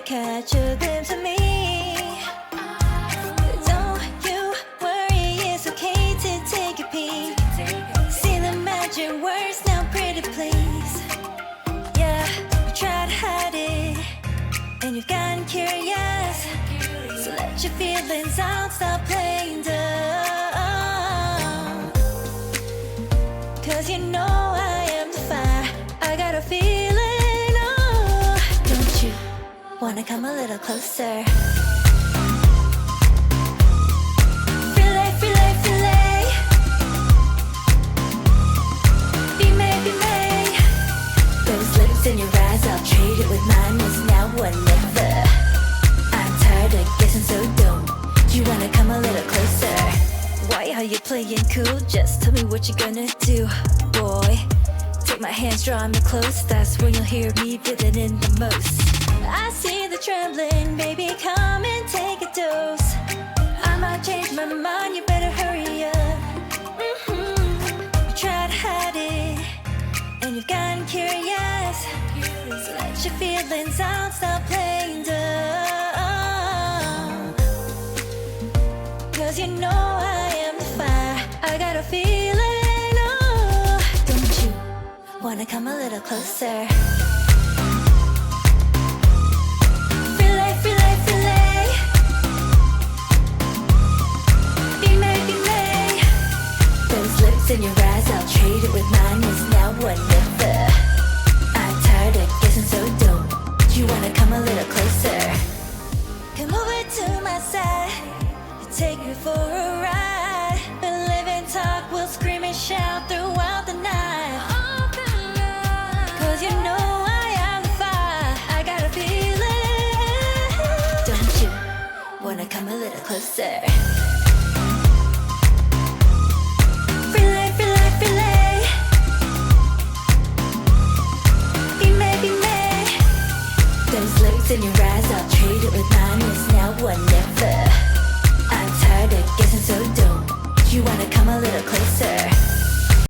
catch a glimpse of me. Don't you worry, it's okay to take a peek. See the magic words now, pretty please. Yeah, you tried to hide it, and you've gotten curious. So let your feelings out, stop playing dumb. Cause you know I am the fire, I got a feeling, oh. Don't you wanna come a little closer? Filet, filet, filet. Be made, be made. Those lips in your eyes, I'll trade it with mine. It's now or never. I'm tired of guessing, so don't you wanna come a little closer? Why are you playing cool? Just tell me what you're gonna do, boy. Take my hands, draw me close. That's when you'll hear me feeling in the most. I see the trembling, baby, come and take a dose. I might change my mind, you better hurry up. You tried to hide it, and you've gotten curious. So let your feelings out, stop playing dumb. Cause you know I am the fire, I got a feeling, oh. Don't you wanna come a little closer? Filet, filet, filet. Be made, be made. Those lips in your eyes, I'll trade it with mine. It's now or never. I'm tired of guessing, so don't you wanna come a little closer? Come over to my side, take me for a ride. We'll live and talk, we'll scream and shout throughout the night. Cause you know I am the fire, I got a feeling. Don't you wanna come a little closer? Filet, filet, filet. Be made, be made. Those lips in your eyes, I'll trade it with mine. It's now or never. I'm tired of guessing, so don't you wanna come a little closer?